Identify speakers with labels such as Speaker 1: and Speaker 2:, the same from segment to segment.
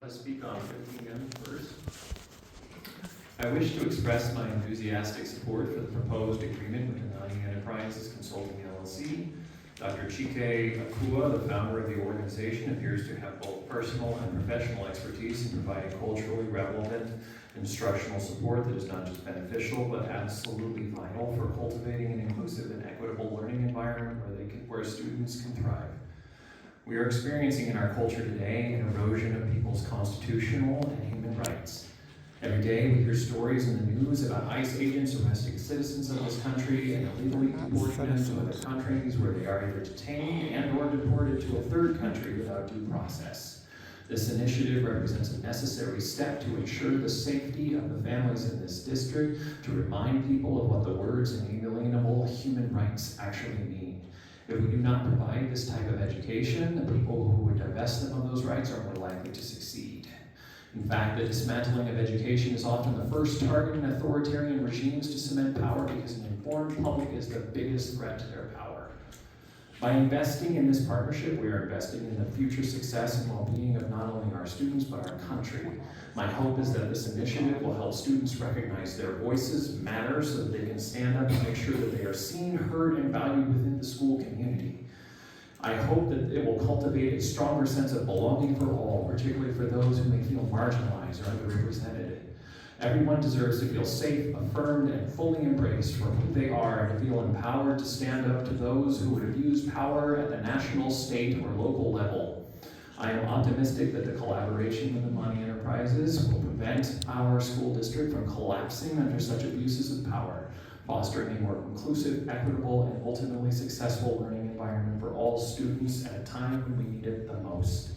Speaker 1: To speak on 15M first. I wish to express my enthusiastic support for the proposed agreement with Anani Enterprises Consulting LLC. Dr. Chike Akua, the founder of the organization, appears to have both personal and professional expertise in providing culturally relevant instructional support that is not just beneficial, but absolutely vital for cultivating an inclusive and equitable learning environment where students can thrive. We are experiencing in our culture today an erosion of people's constitutional and human rights. Every day we hear stories in the news about ICE agents arresting citizens of this country and illegally deporting them to other countries where they are either detained and or deported to a third country without due process. This initiative represents a necessary step to ensure the safety of the families in this district, to remind people of what the words inalienable human rights actually mean. If we do not provide this type of education, the people who would divest them of those rights are more likely to succeed. In fact, the dismantling of education is often the first target in authoritarian regimes to cement power because an informed public is the biggest threat to their power. By investing in this partnership, we are investing in the future success and well-being of not only our students, but our country. My hope is that this initiative will help students recognize their voices matter so that they can stand up and make sure that they are seen, heard, and valued within the school community. I hope that it will cultivate a stronger sense of belonging for all, particularly for those who may feel marginalized or underrepresented. Everyone deserves to feel safe, affirmed, and fully embraced for who they are, and to feel empowered to stand up to those who would abuse power at the national, state, or local level. I am optimistic that the collaboration with Anani Enterprises will prevent our school district from collapsing under such abuses of power, fostering a more inclusive, equitable, and ultimately successful learning environment for all students at a time when we need it the most.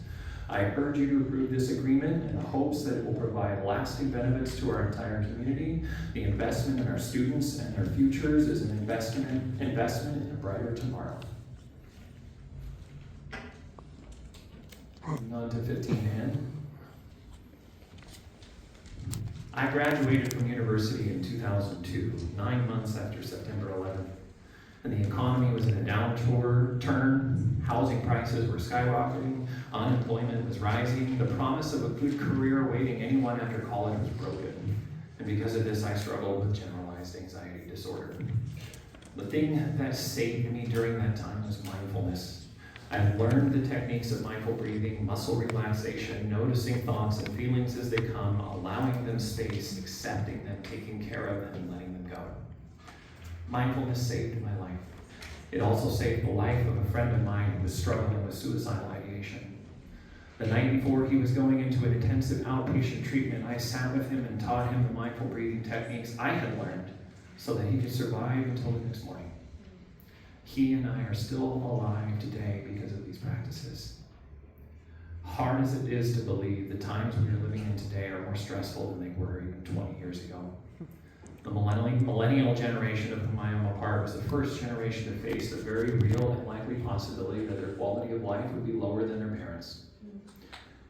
Speaker 1: I urge you to approve this agreement in the hopes that it will provide lasting benefits to our entire community. The investment in our students and their futures is an investment in a brighter tomorrow. Moving on to 15N. I graduated from university in 2002, 9 months after September 11th, and the economy was in a downturn. Housing prices were skyrocketing, unemployment was rising, the promise of a good career awaiting anyone after college was broken. And because of this, I struggled with generalized anxiety disorder. The thing that saved me during that time was mindfulness. I've learned the techniques of mindful breathing, muscle relaxation, noticing thoughts and feelings as they come, allowing them space, accepting them, taking care of them, and letting them go. Mindfulness saved my life. It also saved the life of a friend of mine who was struggling with suicidal ideation. The night before he was going into an intensive outpatient treatment, I sat with him and taught him the mindful breathing techniques I had learned so that he could survive until the next morning. He and I are still alive today because of these practices. Hard as it is to believe, the times we are living in today are more stressful than they were even 20 years ago. The millennial generation of whom I am a part was the first generation to face the very real and likely possibility that their quality of life would be lower than their parents.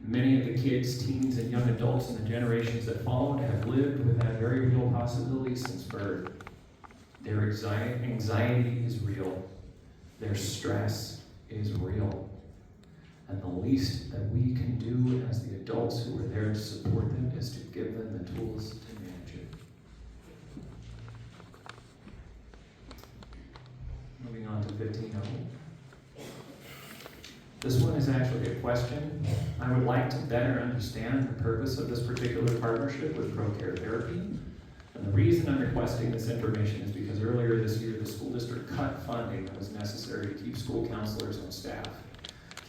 Speaker 1: Many of the kids, teens, and young adults in the generations that followed have lived with that very real possibility since birth. Their anxiety is real. Their stress is real. And the least that we can do as the adults who are there to support them is to give them the tools to manage it. Moving on to 15O. This one is actually a question. I would like to better understand the purpose of this particular partnership with ProCare Therapy. And the reason I'm requesting this information is because earlier this year, the school district cut funding that was necessary to keep school counselors on staff.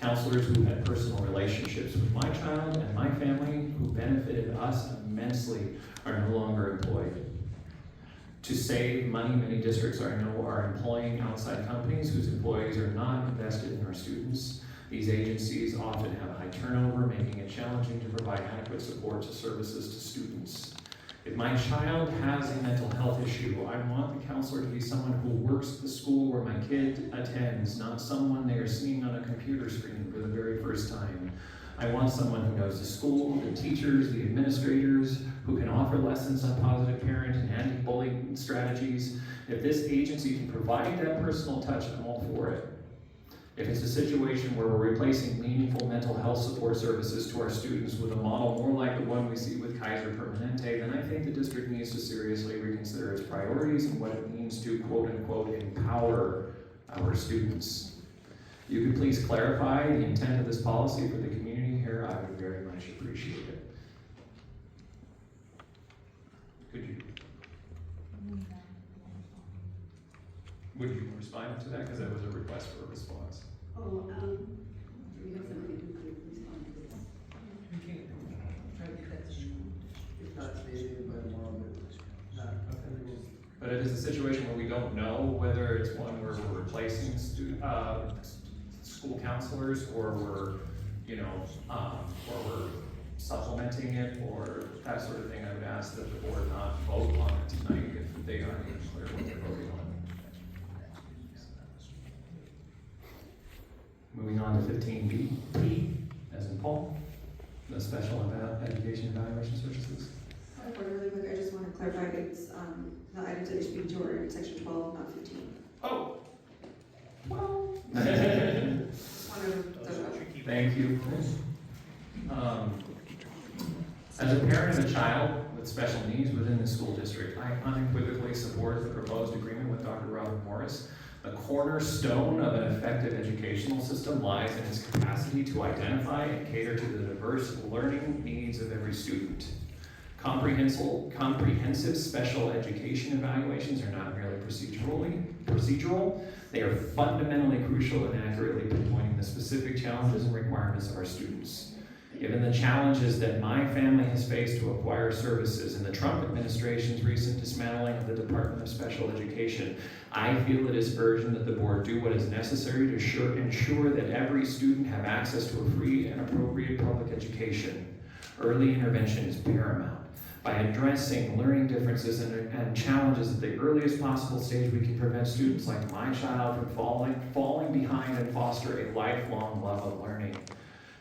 Speaker 1: Counselors who had personal relationships with my child and my family, who benefited us immensely, are no longer employed. To save money, many districts are employing outside companies whose employees are not invested in our students. These agencies often have high turnover, making it challenging to provide adequate support to services to students. If my child has a mental health issue, I want the counselor to be someone who works at the school where my kid attends, not someone they are seeing on a computer screen for the very first time. I want someone who knows the school, the teachers, the administrators, who can offer lessons on positive parent and anti-bullying strategies. If this agency can provide that personal touch, I'm all for it. If it's a situation where we're replacing meaningful mental health support services to our students with a model more like the one we see with Kaiser Permanente, then I think the district needs to seriously reconsider its priorities and what it means to quote-unquote empower our students. You could please clarify the intent of this policy for the community here, I would very much appreciate it. Could you? Would you respond to that? Because that was a request for a response.
Speaker 2: Do we have somebody who could respond to this?
Speaker 3: It's not stated by law, but not applicable.
Speaker 1: But it is a situation where we don't know whether it's one where we're replacing school counselors, or we're, or we're supplementing it, or that sort of thing. I would ask that the board not vote on it tonight if they aren't even clear what they're voting on. Moving on to 15B, P, as in Paul, the special education evaluation services.
Speaker 2: Really quick, I just want to clarify, it's, the items that you're speaking to are in section 12, not 15.
Speaker 1: Oh. Well.
Speaker 2: Just wanted to double check.
Speaker 1: Thank you. As a parent of a child with special needs within the school district, I unequivocally support the proposed agreement with Dr. Robert Morris. The cornerstone of an effective educational system lies in its capacity to identify and cater to the diverse learning needs of every student. Comprehensive special education evaluations are not merely procedural, they are fundamentally crucial in accurately pinpointing the specific challenges and requirements of our students. Given the challenges that my family has faced to acquire services and the Trump administration's recent dismantling of the Department of Special Education, I feel it is urgent that the board do what is necessary to ensure that every student have access to a free and appropriate public education. Early intervention is paramount. By addressing learning differences and challenges at the earliest possible stage, we can prevent students like my child from falling behind and foster a lifelong love of learning.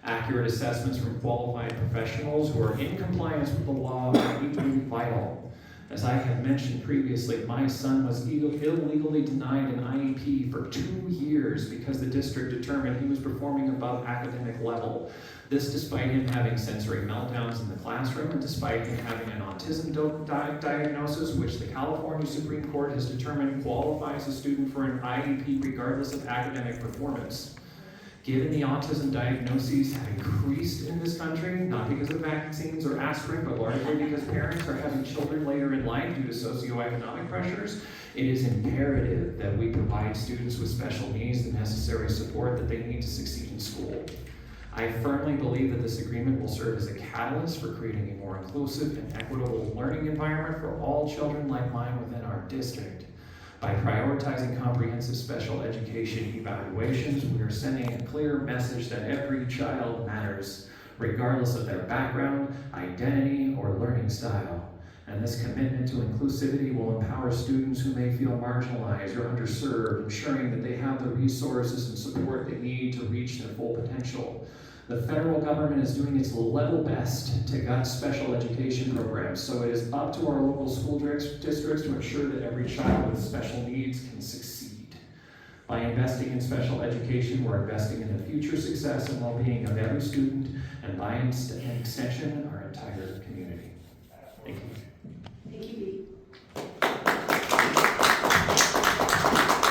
Speaker 1: Accurate assessments from qualified professionals who are in compliance with the law are equally vital. As I have mentioned previously, my son was illegally denied an IEP for 2 years because the district determined he was performing above academic level. This despite him having sensory meltdowns in the classroom and despite him having an autism diagnosis, which the California Supreme Court has determined qualifies a student for an IEP regardless of academic performance. Given the autism diagnoses have increased in this country, not because of vaccines or aspirin, but largely because parents are having children later in life due to socioeconomic pressures, it is imperative that we provide students with special needs the necessary support that they need to succeed in school. I firmly believe that this agreement will serve as a catalyst for creating a more inclusive and equitable learning environment for all children like mine within our district. By prioritizing comprehensive special education evaluations, we are sending a clear message that every child matters, regardless of their background, identity, or learning style. And this commitment to inclusivity will empower students who may feel marginalized or underserved, ensuring that they have the resources and support they need to reach their full potential. The federal government is doing its level best to gut special education programs, so it is up to our local school districts to ensure that every child with special needs can succeed. By investing in special education, we're investing in the future success and well-being of every student, and by extension, our entire community. Thank you.